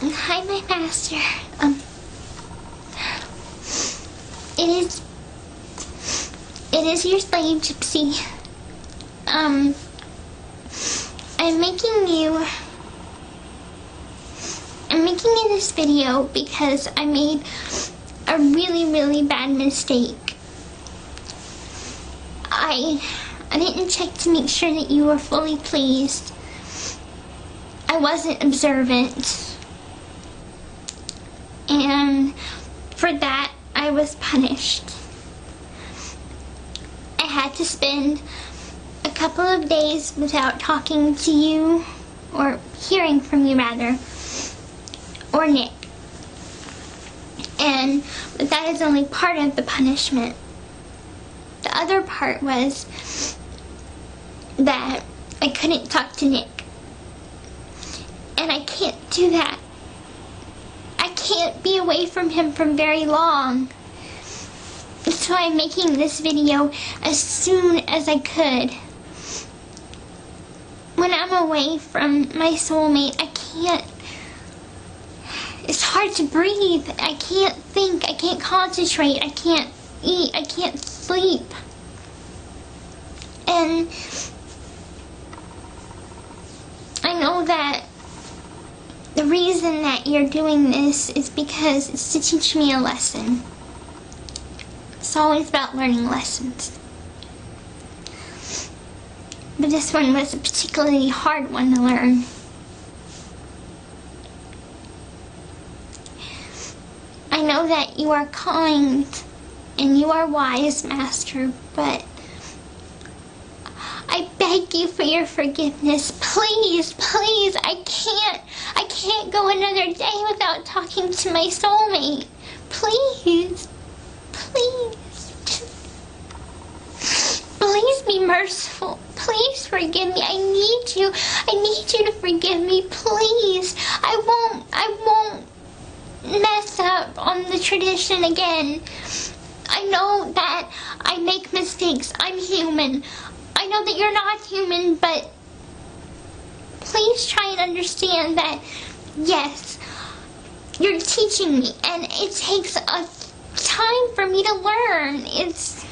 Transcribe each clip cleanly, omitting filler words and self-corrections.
Hi, my master. It is your slave, Gypsy. I'm making you this video because I made a really bad mistake. I didn't check to make sure that you were fully pleased. I wasn't observant. And for that, I was punished. I had to spend a couple of days without talking to you, or hearing from you rather, or Nick. But that is only part of the punishment. The other part was that I couldn't talk to Nick. And I can't do that. I can't be away from him for very long. So I'm making this video as soon as I could. When I'm away from my soulmate, I can't. It's hard to breathe. I can't think. I can't concentrate. I can't eat. I can't sleep. And I know that the reason that you're doing this is because it's to teach me a lesson. It's always about learning lessons. But this one was a particularly hard one to learn. I know that you are kind and you are wise, Master, but I beg you for your forgiveness. Please, please, I can't go another day without talking to my soulmate. Please, please, please be merciful. Please forgive me. I need you to forgive me, please. I won't mess up on the tradition again. I know that I make mistakes. I'm human. I know that you're not human, but please try and understand that, yes, you're teaching me, and it takes a time for me to learn. It's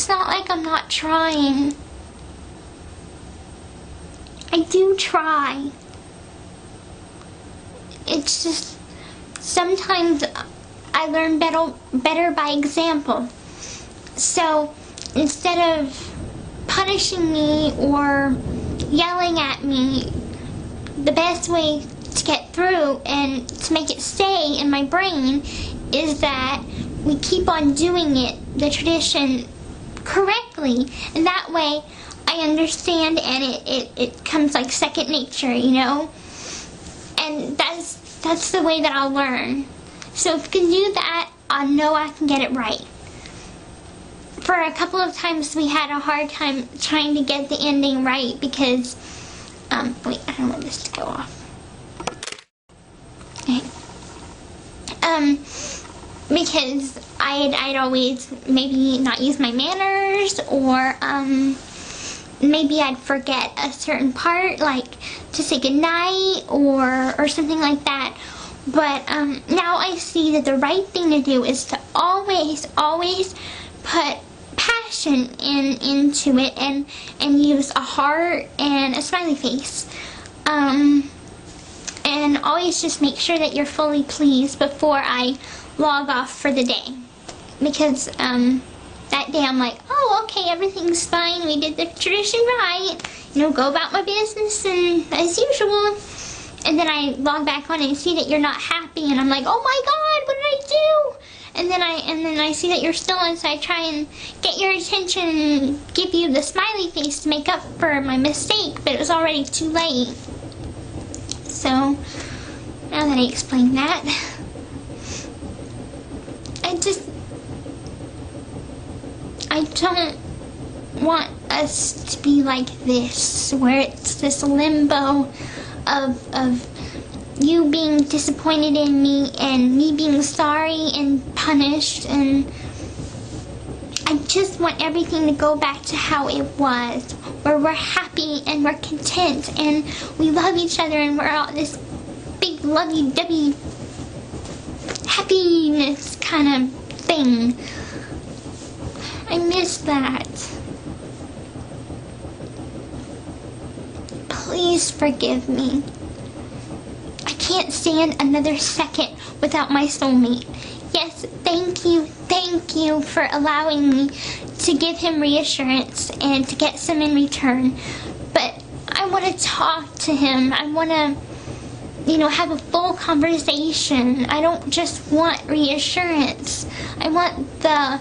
not like I'm not trying. I do try. It's just sometimes I learn better by example. So instead of punishing me or yelling at me, the best way to get through and to make it stay in my brain is that we keep on doing it, the tradition, correctly, and that way I understand and it comes like second nature, you know? And that's the way that I'll learn. So if you can do that, I know I can get it right. For a couple of times we had a hard time trying to get the ending right because, wait, I don't want this to go off. Okay. Because I'd always maybe not use my manners, or, maybe I'd forget a certain part, like to say goodnight or something like that. But now I see that the right thing to do is to always put passion into it and use a heart and a smiley face. And always just make sure that you're fully pleased before I log off for the day. Because that day I'm like, oh, okay, everything's fine, we did the tradition right, you know, go about my business and as usual. And then I log back on and see that you're not happy, and I'm like, oh my god, what did I do? And then I see that you're still on, so I try and get your attention and give you the smiley face to make up for my mistake, but it was already too late. So now that I explained that, I don't want us to be like this, where it's this limbo of you being disappointed in me and me being sorry and punished, and I just want everything to go back to how it was. where we're happy and we're content and we love each other and we're all this big lovey-dovey happiness kind of thing. I miss that. Please forgive me. I can't stand another second without my soulmate. Yes, thank you for allowing me to give him reassurance and to get some in return. But I want to talk to him. I want to, have a full conversation. I don't just want reassurance. I want the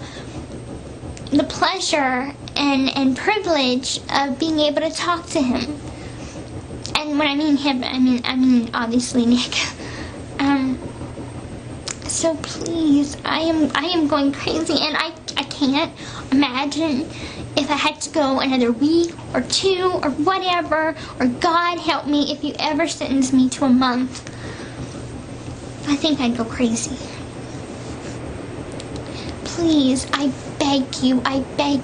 pleasure and privilege of being able to talk to him. And when I mean him, I mean obviously Nick. So please, I am going crazy, and I can't imagine if I had to go another week or 2 or whatever, or God help me if you ever sentence me to a month. I think I'd go crazy. Please, I beg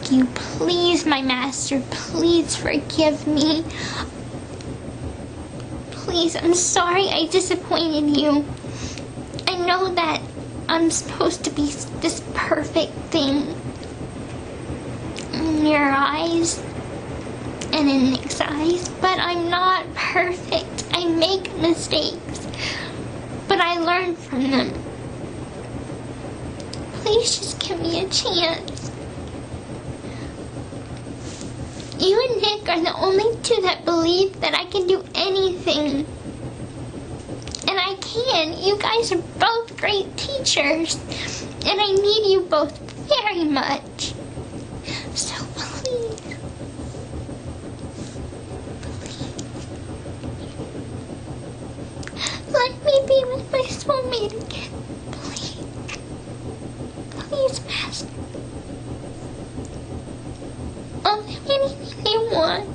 you, please, my master, please forgive me. Please, I'm sorry I disappointed you. I know that I'm supposed to be this perfect thing in your eyes and in Nick's eyes, but I'm not perfect. I make mistakes, but I learn from them. Please just give me a chance. You and Nick are the only two that believe that I can do anything. And I can. You guys are both great teachers. And I need you both very much. So please. Let me be with my soulmate again. Please. Please, Master. I'll do anything you want.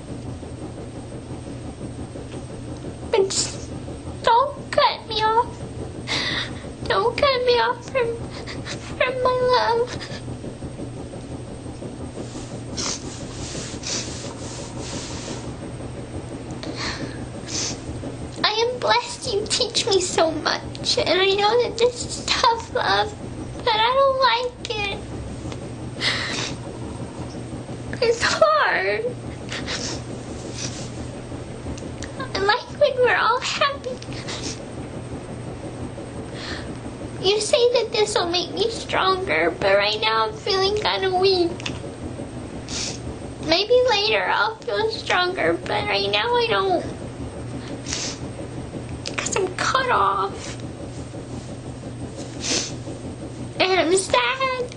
But just don't cut me off. Don't cut me off from my love. I am blessed you teach me so much, and I know that this is tough love, but I don't like it. It's hard. I like when we're all happy. You say that this will make me stronger, but right now I'm feeling kind of weak. Maybe later I'll feel stronger, but right now I don't. Because I'm cut off. And I'm sad.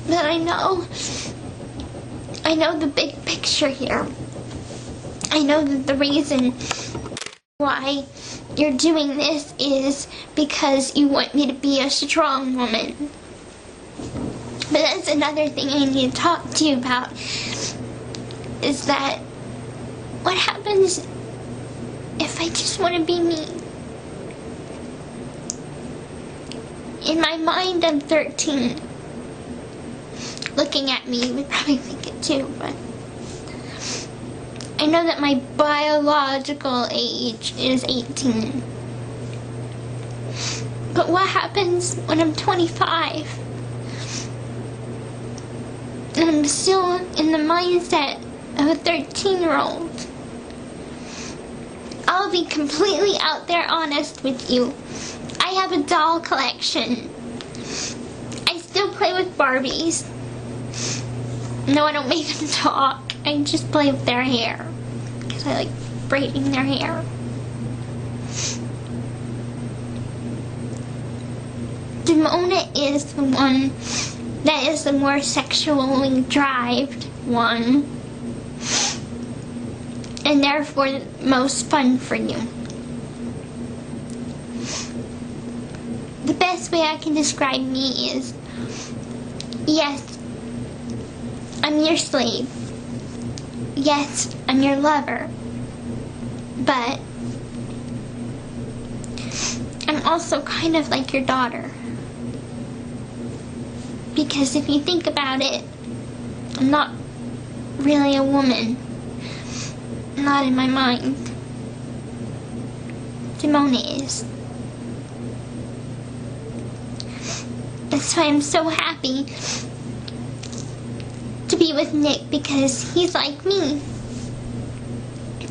But I know the big picture here. I know that the reason why you're doing this is because you want me to be a strong woman. But that's another thing I need to talk to you about, is that what happens if I just want to be me? In my mind, I'm 13. Looking at me, you would probably think it too, but I know that my biological age is 18. But what happens when I'm 25? And I'm still in the mindset of a 13-year-old. I'll be completely out there honest with you. I have a doll collection. I still play with Barbies. No, I don't make them talk. I just play with their hair. Because I like braiding their hair. Demona is the one that is the more sexually derived one. And therefore the most fun for you. The best way I can describe me is, yes, I'm your slave. Yes, I'm your lover. But I'm also kind of like your daughter. Because if you think about it, I'm not really a woman. Not in my mind. Simona is. That's why I'm so happy to be with Nick, because he's like me.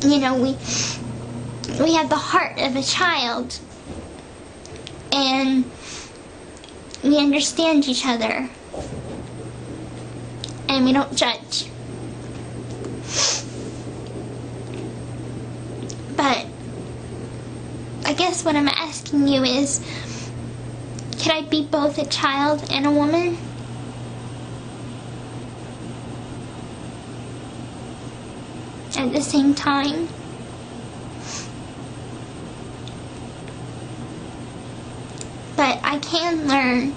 You know, we have the heart of a child, and we understand each other, and we don't judge. But I guess what I'm asking you is, can I be both a child and a woman? At the same time? But I can learn.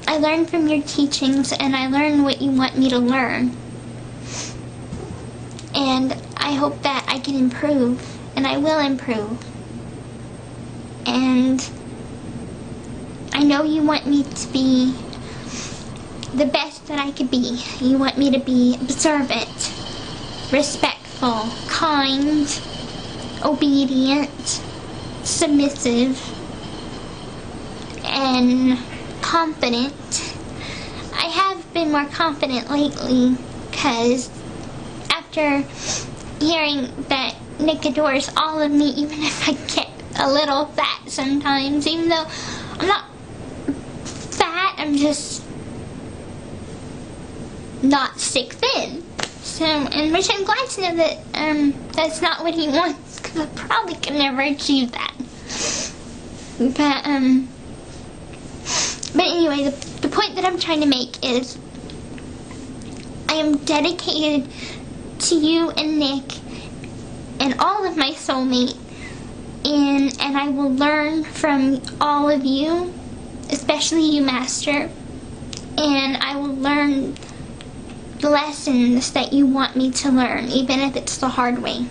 I learn from your teachings, and I learn what you want me to learn. And I hope that I can improve, and I will improve. And I know you want me to be the best that I could be. You want me to be observant, respectful, kind, obedient, submissive, and confident. I have been more confident lately, because after hearing that Nick adores all of me, even if I get a little fat sometimes, even though I'm not fat, I'm just not stick thin. So, and which I'm glad to know that that's not what he wants, because I probably could never achieve that. But anyway, the point that I'm trying to make is, I am dedicated to you and Nick and all of my soulmate, and I will learn from all of you, especially you, Master, and I will learn the lessons that you want me to learn, even if it's the hard way.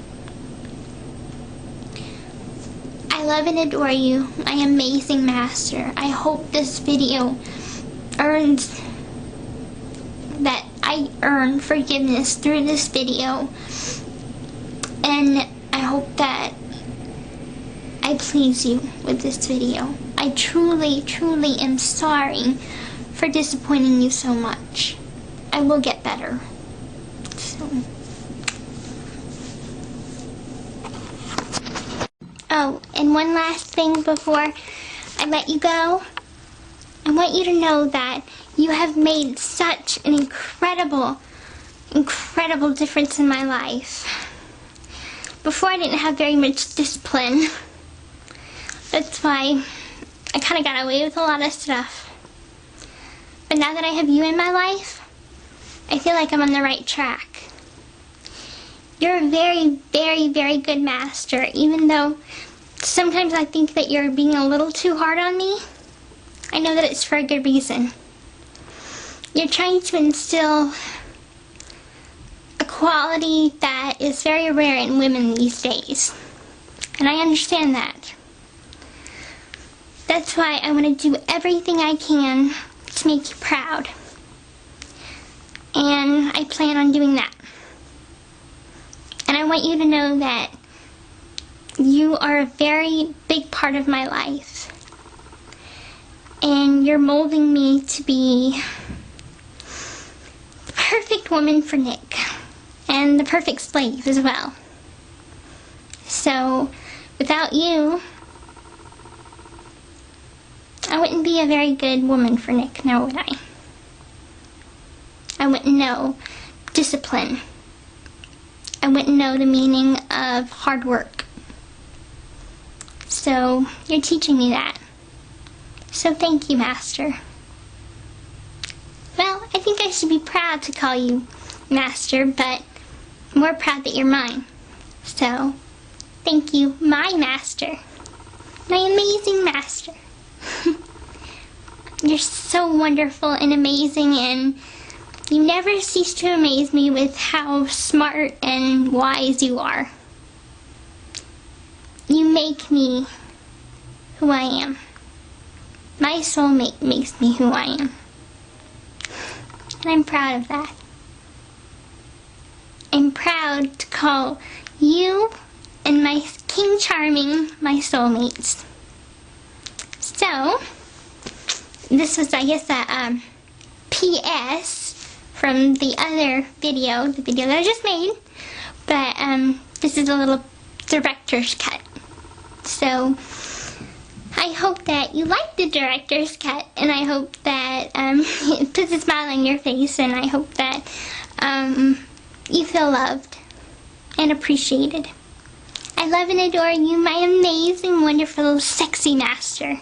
I love and adore you, my amazing Master. I hope this video earns that I earn forgiveness through this video, and I hope that I please you with this video. I truly, truly am sorry for disappointing you so much. I will get better. So. Oh, and one last thing before I let you go. I want you to know that you have made such an incredible, incredible difference in my life. Before, I didn't have very much discipline. That's why I kind of got away with a lot of stuff. But now that I have you in my life, I feel like I'm on the right track. You're a very, very, very good Master, even though sometimes I think that you're being a little too hard on me. I know that it's for a good reason. You're trying to instill a quality that is very rare in women these days. And I understand that. That's why I want to do everything I can to make you proud. And I plan on doing that. And I want you to know that you are a very big part of my life. And you're molding me to be the perfect woman for Nick. And the perfect slave as well. So, without you, I wouldn't be a very good woman for Nick, now would I? I wouldn't know discipline. I wouldn't know the meaning of hard work. So, you're teaching me that. So thank you, Master. Well, I think I should be proud to call you Master, but more proud that you're mine. So, thank you, my Master. My amazing Master. You're so wonderful and amazing, and you never cease to amaze me with how smart and wise you are. You make me who I am. My soulmate makes me who I am. And I'm proud of that. I'm proud to call you and my King Charming my soulmates. So, this was, I guess, a PS from the other video, the video that I just made. But this is a little director's cut. So, I hope that you like the director's cut, and I hope that it puts a smile on your face, and I hope that you feel loved and appreciated. I love and adore you, my amazing, wonderful, sexy master.